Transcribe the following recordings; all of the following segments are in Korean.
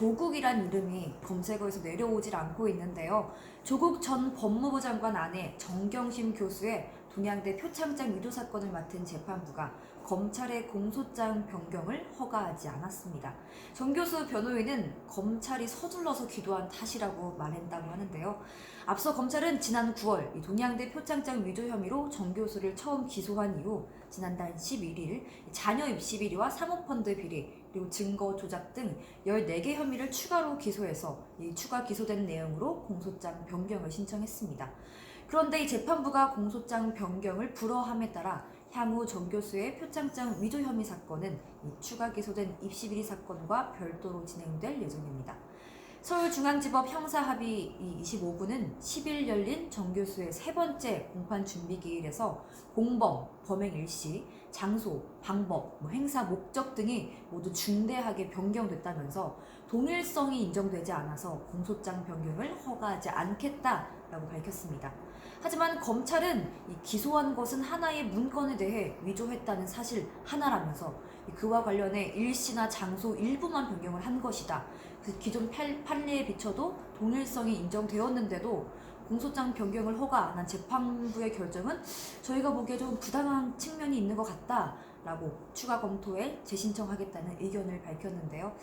조국이란 이름이 검색어에서 내려오질 않고 있는데요. 조국 전 법무부 장관 아내 정경심 교수의 동양대 표창장 위조 사건을 맡은 재판부가 검찰의 공소장 변경을 허가하지 않았습니다. 정 교수 변호인은 검찰이 서둘러서 기도한 탓이라고 말했다고 하는데요. 앞서 검찰은 지난 9월 동양대 표창장 위조 혐의로 정 교수를 처음 기소한 이후 지난달 11일 자녀 입시 비리와 사모펀드 비리 그리고 증거 조작 등 14개 혐의를 추가로 기소해서 이 추가 기소된 내용으로 공소장 변경을 신청했습니다. 그런데 이 재판부가 공소장 변경을 불허함에 따라 향후 정 교수의 표창장 위조 혐의 사건은 이 추가 기소된 입시 비리 사건과 별도로 진행될 예정입니다. 서울중앙지법 형사합의 25부는 10일 열린 정 교수의 세 번째 공판 준비기일에서 공범, 범행 일시, 장소, 방법, 행사 목적 등이 모두 중대하게 변경됐다면서 동일성이 인정되지 않아서 공소장 변경을 허가하지 않겠다라고 밝혔습니다. 하지만 검찰은 기소한 것은 하나의 문건에 대해 위조했다는 사실 하나라면서 그와 관련해 일시나 장소 일부만 변경을 한 것이다. 그 기존 판례에 비춰도 동일성이 인정되었는데도 공소장 변경을 허가 안 한 재판부의 결정은 저희가 보기에 좀 부당한 측면이 있는 것 같다라고 추가 검토에 재신청하겠다는 의견을 밝혔는데요.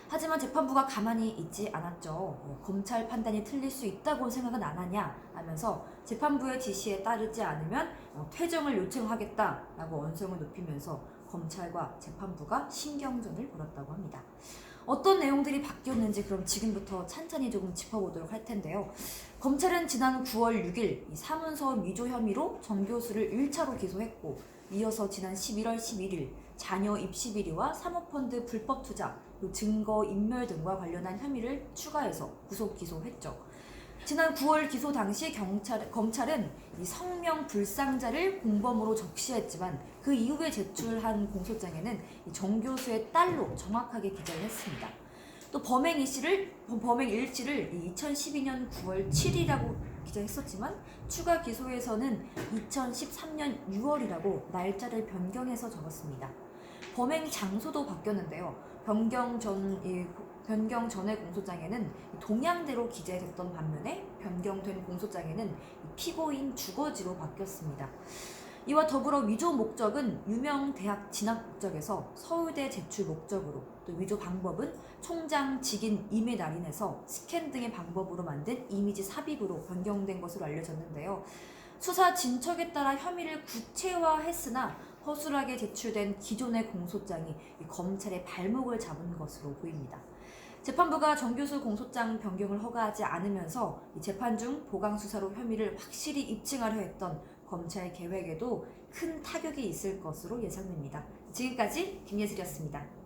하지만 재판부가 가만히 있지 않았죠. 검찰 판단이 틀릴 수 있다고 생각은 안 하냐 하면서 재판부의 지시에 따르지 않으면 퇴정을 요청하겠다라고 언성을 높이면서 검찰과 재판부가 신경전을 벌였다고 합니다. 어떤 내용들이 바뀌었는지 그럼 지금부터 찬찬히 조금 짚어보도록 할 텐데요. 검찰은 지난 9월 6일 이 사문서 위조 혐의로 정 교수를 1차로 기소했고 이어서 지난 11월 11일 자녀 입시 비리와 사모펀드 불법 투자, 증거 인멸 등과 관련한 혐의를 추가해서 구속 기소했죠. 지난 9월 기소 당시 검찰은 이 성명 불상자를 공범으로 적시했지만 그 이후에 제출한 공소장에는 정 교수의 딸로 정확하게 기재를 했습니다. 또 범행 일시를 2012년 9월 7일이라고 기재했었지만 추가 기소에서는 2013년 6월이라고 날짜를 변경해서 적었습니다. 범행 장소도 바뀌었는데요. 변경 전의 공소장에는 동양대로 기재됐던 반면에 변경된 공소장에는 피고인 주거지로 바뀌었습니다. 이와 더불어 위조 목적은 유명 대학 진학 목적에서 서울대 제출 목적으로, 또 위조 방법은 총장 직인 이메 날인에서 스캔 등의 방법으로 만든 이미지 삽입으로 변경된 것으로 알려졌는데요. 수사 진척에 따라 혐의를 구체화했으나 허술하게 제출된 기존의 공소장이 검찰의 발목을 잡은 것으로 보입니다. 재판부가 정 교수 공소장 변경을 허가하지 않으면서 재판 중 보강 수사로 혐의를 확실히 입증하려 했던 검찰 계획에도 큰 타격이 있을 것으로 예상됩니다. 지금까지 김예슬이었습니다.